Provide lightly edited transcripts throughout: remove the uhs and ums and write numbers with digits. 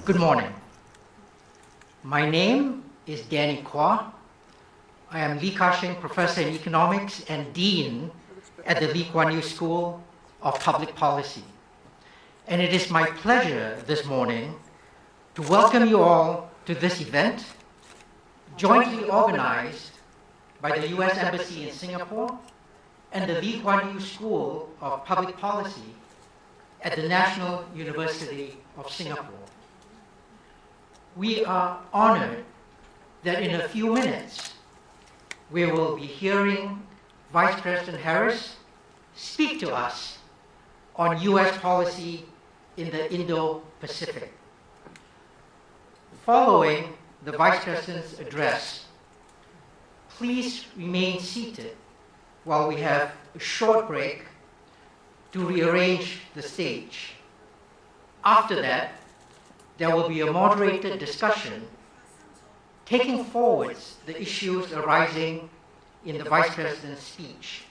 Good morning. My name is Danny Kwa. I am Lee Ka-shing Professor in Economics and Dean at the Lee Kuan Yew School of Public Policy. And it is my pleasure this morning to welcome you all to this event, jointly organized by the U.S. Embassy in Singapore and the Lee Kuan Yew School of Public Policy at the National University of Singapore. We are honored that in a few minutes we will be hearing Vice President Harris speak to us on U.S. policy in the Indo-Pacific. Following the Vice President's address, please remain seated while we have a short break to rearrange the stage. After that, there will be a moderated discussion taking forward the issues arising in the Vice President's speech,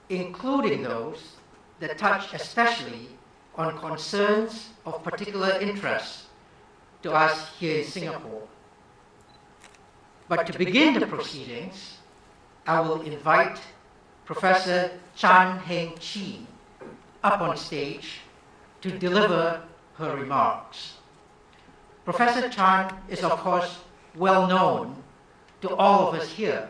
including those that touch especially on concerns of particular interest to us here in Singapore. But to begin the proceedings, I will invite Professor Chan Heng Chi up on stage to deliver her remarks. Professor Chan is, of course, well known to all of us here.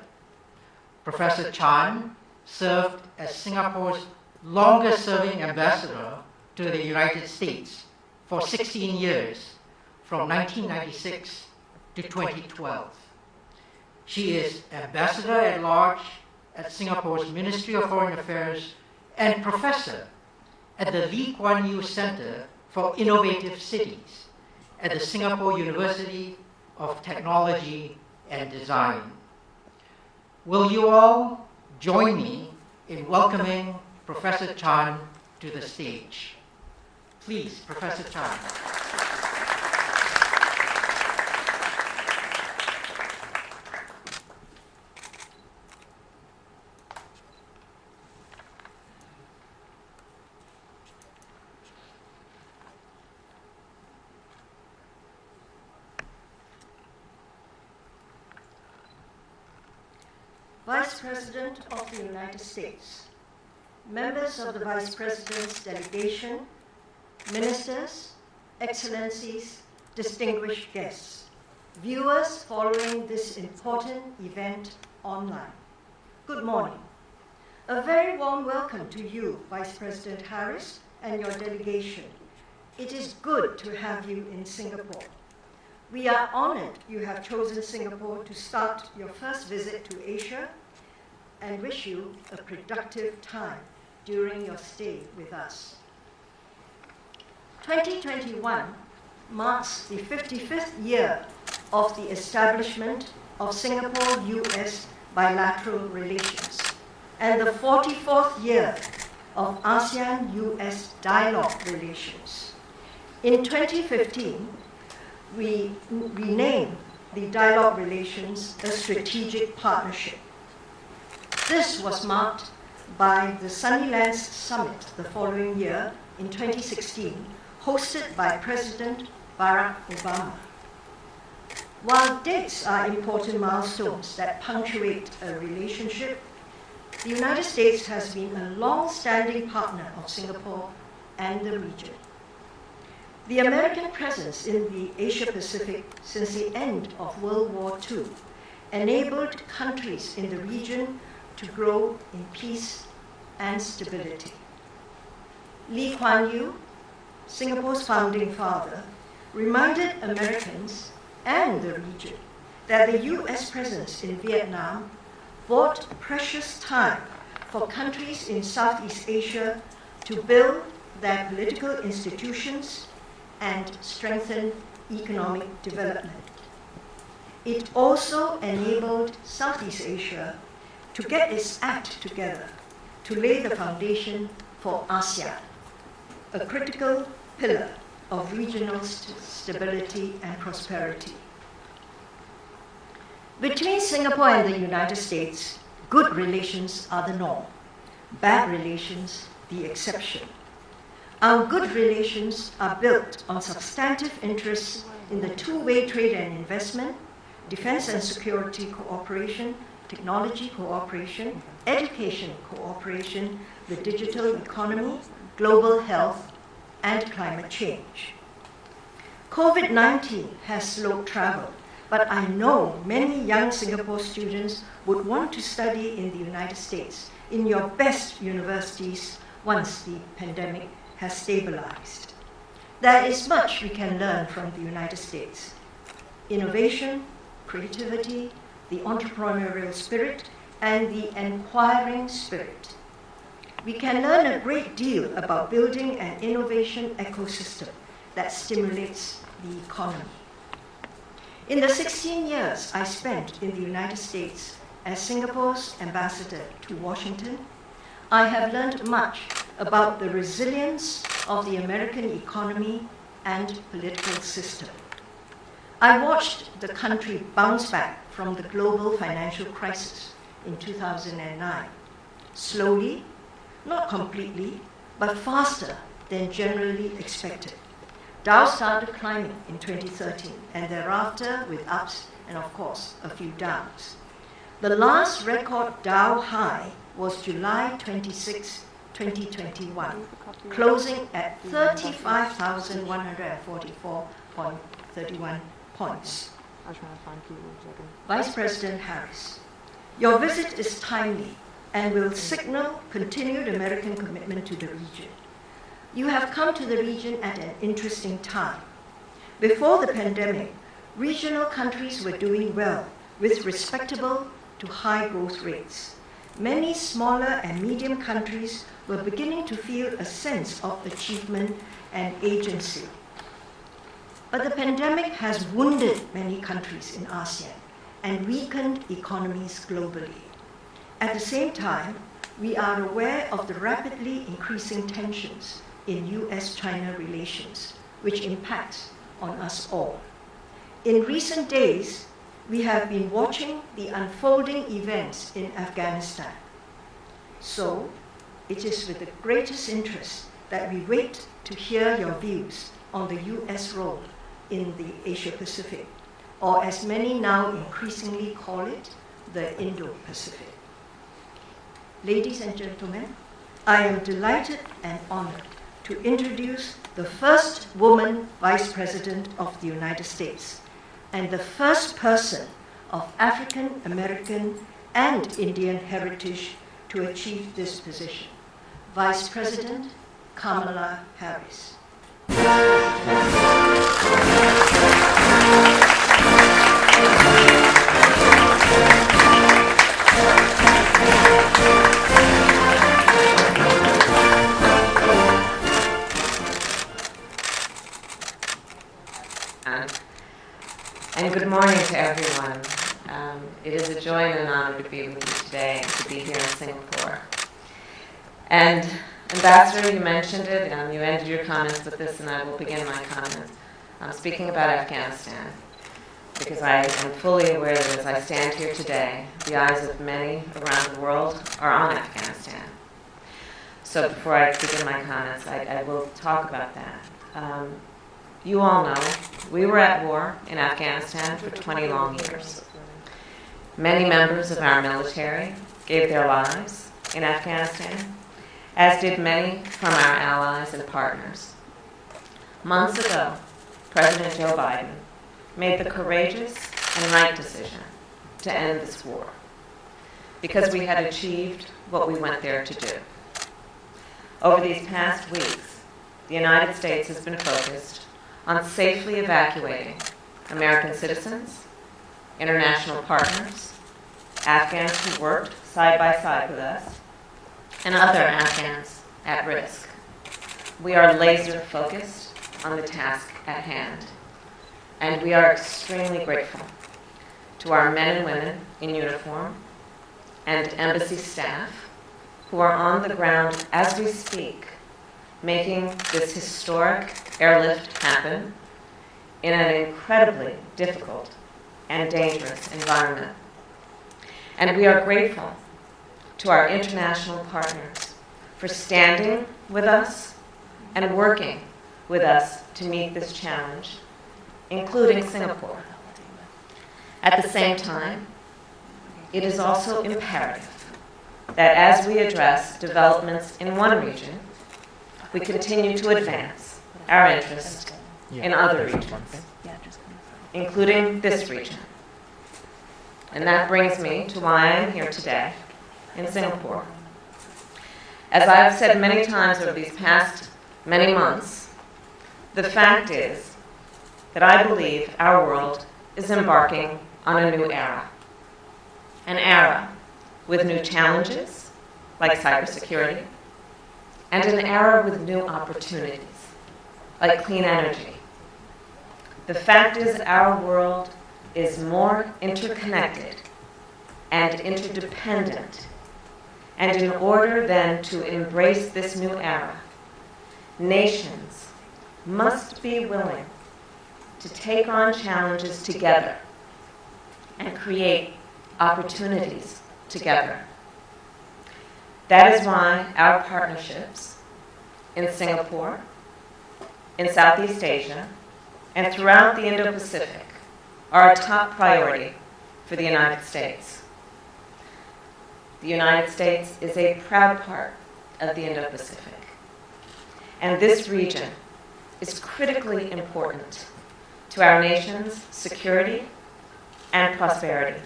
Professor Chan served as Singapore's longest-serving ambassador to the United States for 16 years, from 1996 to 2012. She is Ambassador at Large at Singapore's Ministry of Foreign Affairs and Professor at the Lee Kuan Yew Center for Innovative Cities at the Singapore University of Technology and Design. Will you all join me in welcoming Professor Chan to the stage? Please, Professor Chan. Vice President of the United States, members of the Vice President's delegation, ministers, excellencies, distinguished guests, viewers following this important event online. Good morning. A very warm welcome to you, Vice President Harris, and your delegation. It is good to have you in Singapore. We are honored you have chosen Singapore to start your first visit to Asia and wish you a productive time during your stay with us. 2021 marks the 55th year of the establishment of Singapore-US bilateral relations and the 44th year of ASEAN-US dialogue relations. In 2015, we renamed the dialogue relations a strategic partnership. This was marked by the Sunnylands Summit the following year in 2016, hosted by President Barack Obama. While dates are important milestones that punctuate a relationship, the United States has been a long-standing partner of Singapore and the region. The American presence in the Asia-Pacific since the end of World War II enabled countries in the region to grow in peace and stability. Lee Kuan Yew, Singapore's founding father, reminded Americans and the region that the US presence in Vietnam bought precious time for countries in Southeast Asia to build their political institutions and strengthen economic development. It also enabled Southeast Asia to get its act together to lay the foundation for ASEAN, a critical pillar of regional stability and prosperity. Between Singapore and the United States, good relations are the norm, bad relations the exception. Our good relations are built on substantive interests in the two-way trade and investment, defense and security cooperation, technology cooperation, education cooperation, the digital economy, global health, and climate change. COVID-19 has slowed travel, but I know many young Singapore students would want to study in the United States, in your best universities, once the pandemic has stabilized. There is much we can learn from the United States. Innovation, creativity, the entrepreneurial spirit, and the inquiring spirit. We can learn a great deal about building an innovation ecosystem that stimulates the economy. In the 16 years I spent in the United States as Singapore's ambassador to Washington, I have learned much about the resilience of the American economy and political system. I watched the country bounce back from the global financial crisis in 2009, slowly, not completely, but faster than generally expected. Dow started climbing in 2013, and thereafter with ups and, of course, a few downs. The last record Dow high was July 26, 2021, closing at 35,144.31 points. Vice President Harris, your visit is timely and will signal continued American commitment to the region. You have come to the region at an interesting time. Before the pandemic, regional countries were doing well with respectable to high growth rates. Many smaller and medium countries were beginning to feel a sense of achievement and agency. But the pandemic has wounded many countries in ASEAN and weakened economies globally. At the same time, we are aware of the rapidly increasing tensions in US-China relations, which impacts on us all. In recent days, we have been watching the unfolding events in Afghanistan. So, it is with the greatest interest that we wait to hear your views on the US role in the Asia-Pacific, or as many now increasingly call it, the Indo-Pacific. Ladies and gentlemen, I am delighted and honored to introduce the first woman Vice President of the United States and the first person of African American and Indian heritage to achieve this position, Vice President Kamala Harris. And good morning to everyone. It is a joy and an honor to be with you today and to be here in Singapore. And Ambassador, you mentioned it, and you ended your comments with this, and I will begin my comments. I'm speaking about Afghanistan, because I am fully aware that as I stand here today, the eyes of many around the world are on Afghanistan. So before I begin my comments, I will talk about that. You all know we were at war in Afghanistan for 20 long years. Many members of our military gave their lives in Afghanistan, as did many from our allies and partners. Months ago, President Joe Biden made the courageous and right decision to end this war, because we had achieved what we went there to do. Over these past weeks, the United States has been focused on safely evacuating American citizens, international partners, Afghans who worked side by side with us, and other Afghans at risk. We are laser focused on the task at hand, and we are extremely grateful to our men and women in uniform and embassy staff who are on the ground as we speak, making this historic airlift happen in an incredibly difficult and dangerous environment. And we are grateful to our international partners for standing with us and working with us to meet this challenge, including Singapore. At the same time, it is also imperative that as we address developments in one region, we continue to advance our interest in other regions, including this region. And that brings me to why I am here today in Singapore. As I have said many times over these past many months, the fact is that I believe our world is embarking on a new era. An era with new challenges, like cybersecurity, and an era with new opportunities, like clean energy. The fact is our world is more interconnected and interdependent, and in order then to embrace this new era, nations must be willing to take on challenges together and create opportunities together. That is why our partnerships in Singapore, in Southeast Asia, and throughout the Indo-Pacific are a top priority for the United States. The United States is a proud part of the Indo-Pacific, and this region is critically important to our nation's security and prosperity.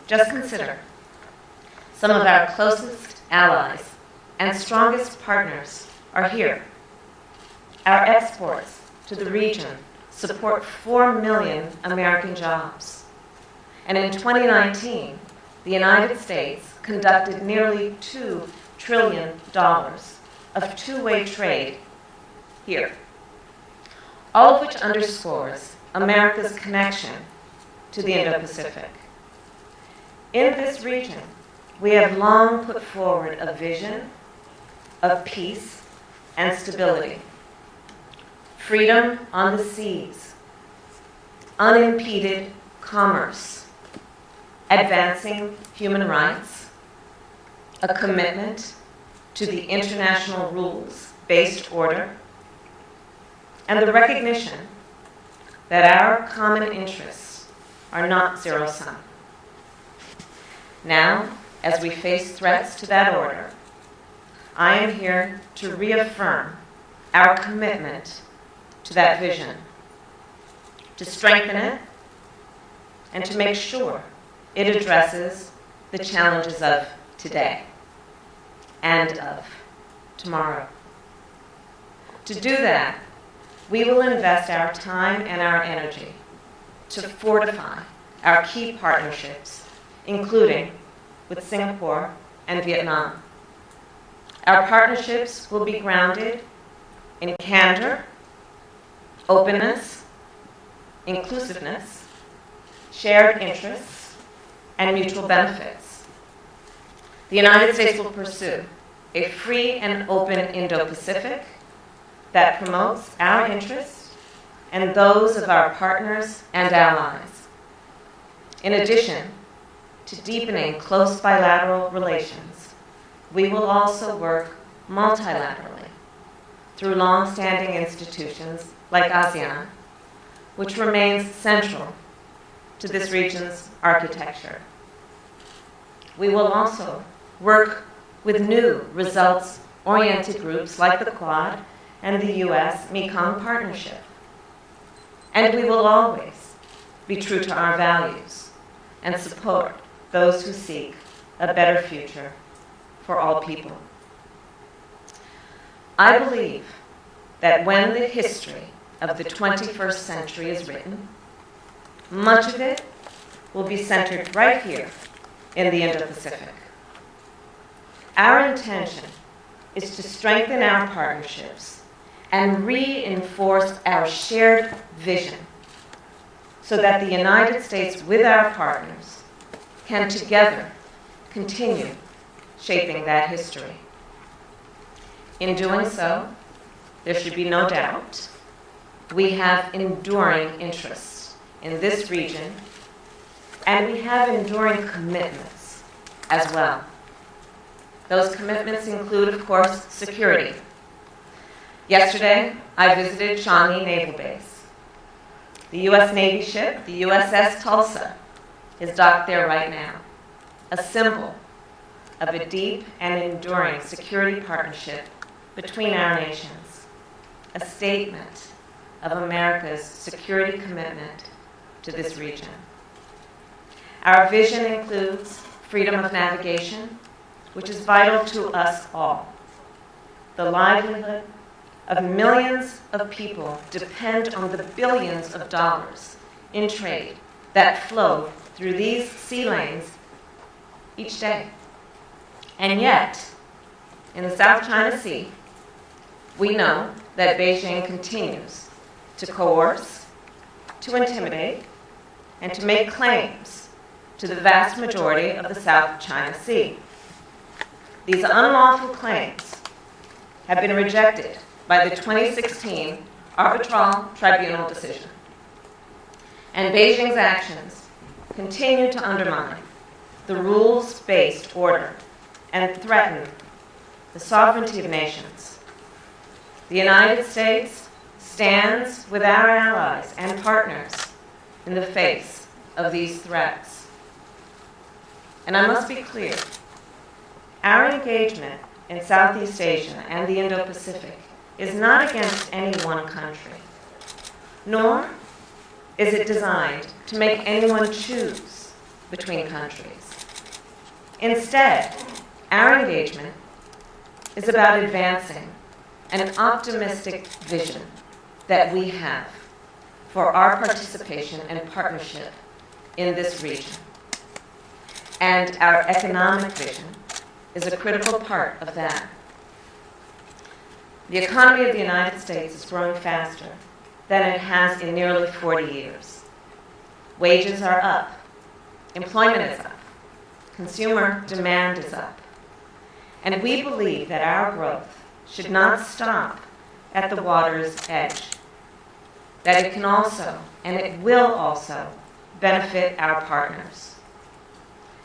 Just consider, some of our closest allies and strongest partners are here. Our exports to the region support 4 million American jobs. And in 2019, the United States conducted nearly $2 trillion of two-way trade here, all of which underscores America's connection to the Indo-Pacific. In this region, we have long put forward a vision of peace and stability, freedom on the seas, unimpeded commerce, advancing human rights, a commitment to the international rules-based order, and the recognition that our common interests are not zero-sum. Now, as we face threats to that order, I am here to reaffirm our commitment to that vision, to strengthen it, and to make sure it addresses the challenges of today and of tomorrow. To do that, we will invest our time and our energy to fortify our key partnerships, including with Singapore and Vietnam. Our partnerships will be grounded in candor, openness, inclusiveness, shared interests, and mutual benefits. The United States will pursue a free and open Indo-Pacific that promotes our interests and those of our partners and allies. In addition to deepening close bilateral relations, we will also work multilaterally through long-standing institutions like ASEAN, which remains central to this region's architecture. We will also work with new results-oriented groups like the Quad and the U.S. Mekong Partnership. And we will always be true to our values and support those who seek a better future for all people. I believe that when the history of the 21st century is written, much of it will be centered right here in the Indo-Pacific. Our intention is to strengthen our partnerships and reinforce our shared vision so that the United States, with our partners, can together continue shaping that history. In doing so, there should be no doubt we have enduring interests in this region, and we have enduring commitments as well. Those commitments include, of course, security, Yesterday, I visited CHANG Naval Base. The U.S. Navy ship, the USS Tulsa, is docked there right now, a symbol of a deep and enduring security partnership between our nations, a statement of America's security commitment to this region. Our vision includes freedom of navigation, which is vital to us all. The livelihood of millions of people depend on the billions of dollars in trade that flow through these sea lanes each day. And yet, in the South China Sea, we know that Beijing continues to coerce, to intimidate, and to make claims to the vast majority of the South China Sea. These unlawful claims have been rejected by the 2016 Arbitral Tribunal decision. And Beijing's actions continue to undermine the rules-based order and threaten the sovereignty of nations. The United States stands with our allies and partners in the face of these threats. And I must be clear, our engagement in Southeast Asia and the Indo-Pacific is not against any one country, nor is it designed to make anyone choose between countries. Instead, our engagement is about advancing an optimistic vision that we have for our participation and partnership in this region. And our economic vision is a critical part of that. The economy of the United States is growing faster than it has in nearly 40 years. Wages are up, employment is up, consumer demand is up, and we believe that our growth should not stop at the water's edge, that it can also, and it will also, benefit our partners.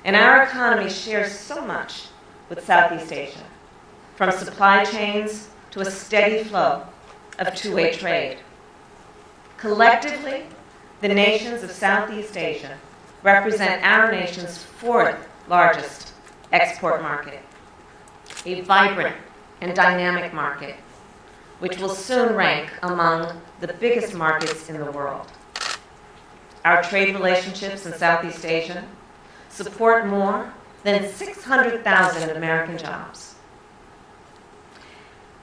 And our economy shares so much with Southeast Asia, from supply chains to a steady flow of two-way trade. Collectively, the nations of Southeast Asia represent our nation's fourth largest export market, a vibrant and dynamic market, which will soon rank among the biggest markets in the world. Our trade relationships in Southeast Asia support more than 600,000 American jobs.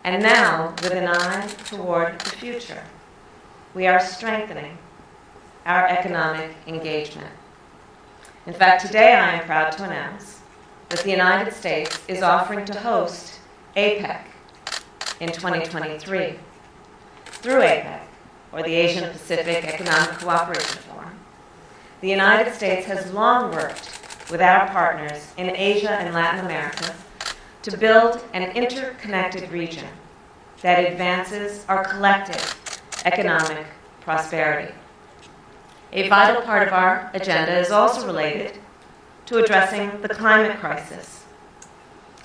And now, with an eye toward the future, we are strengthening our economic engagement. In fact, today I am proud to announce that the United States is offering to host APEC in 2023. Through APEC, or the Asian Pacific Economic Cooperation Forum, the United States has long worked with our partners in Asia and Latin America to build an interconnected region that advances our collective economic prosperity. A vital part of our agenda is also related to addressing the climate crisis.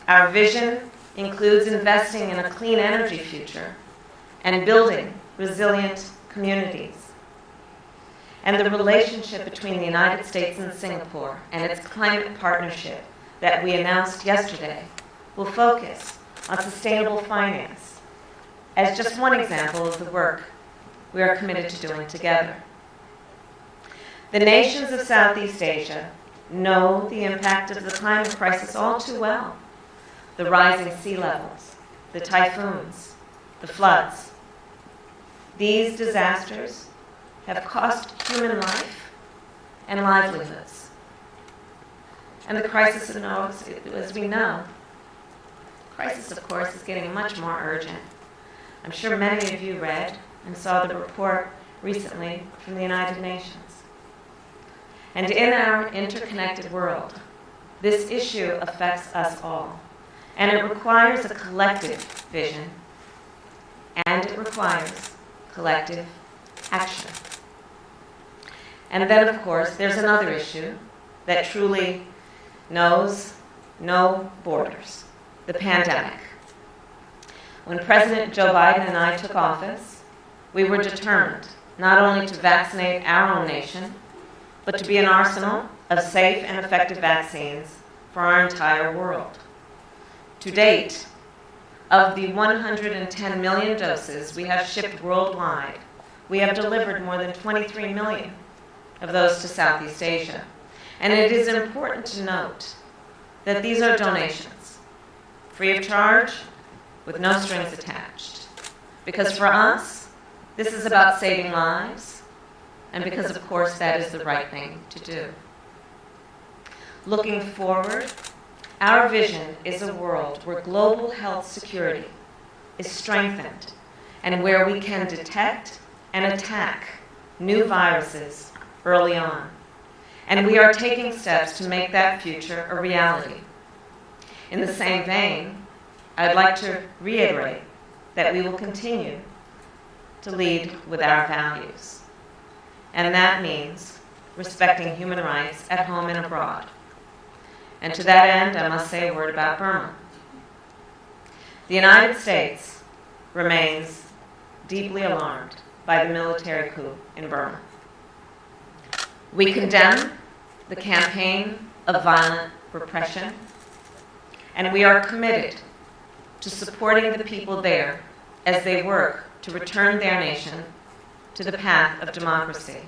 Our vision includes investing in a clean energy future and building resilient communities. And the relationship between the United States and Singapore and its climate partnership that we announced yesterday will focus on sustainable finance as just one example of the work we are committed to doing together. The nations of Southeast Asia know the impact of the climate crisis all too well. The rising sea levels, the typhoons, the floods. These disasters have cost human life and livelihoods. And the crisis, as we know, crisis, of course, is getting much more urgent. I'm sure many of you read and saw the report recently from the United Nations. And in our interconnected world, this issue affects us all. And it requires a collective vision, and it requires collective action. And then, of course, there's another issue that truly knows no borders, the pandemic. when President Joe Biden and I took office, we were determined not only to vaccinate our own nation, but to be an arsenal of safe and effective vaccines for our entire world. To date, of the 110 million doses we have shipped worldwide, we have delivered more than 23 million of those to Southeast Asia. And it is important to note that these are donations, free of charge, with no strings attached. Because for us, this is about saving lives, and because, of course, that is the right thing to do. Looking forward, our vision is a world where global health security is strengthened and where we can detect and attack new viruses early on. And we are taking steps to make that future a reality. In the same vein, I'd like to reiterate that we will continue to lead with our values. And that means respecting human rights at home and abroad. And to that end, I must say a word about Burma. The United States remains deeply alarmed by the military coup in Burma. We condemn the campaign of violent repression, and we are committed to supporting the people there as they work to return their nation to the path of democracy.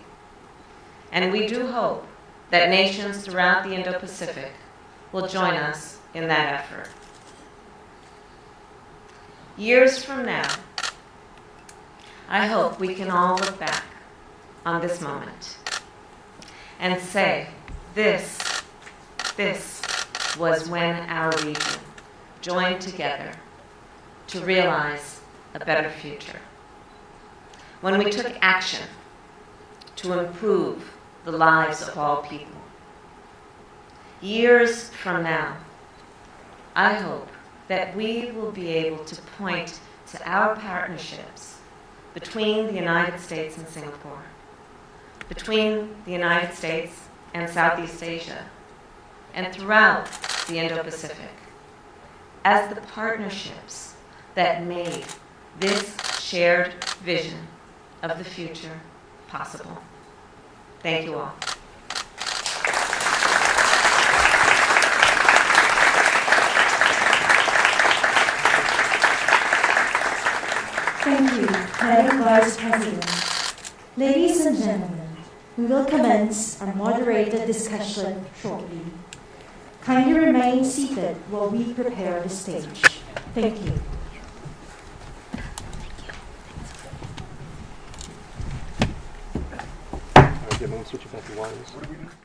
And we do hope that nations throughout the Indo-Pacific will join us in that effort. Years from now, I hope we can all look back on this moment and say, this was when our region joined together to realize a better future. When we took action to improve the lives of all people. Years from now, I hope that we will be able to point to our partnerships between the United States and Singapore, between the United States and Southeast Asia, and throughout the Indo-Pacific, as the partnerships that made this shared vision of the future possible. Thank you all. Thank you, Madam Vice President. Ladies and gentlemen, we will commence our moderated discussion shortly. Kindly remain seated while we prepare the stage. Thank you. All right, I'm going to switch it back to wireless.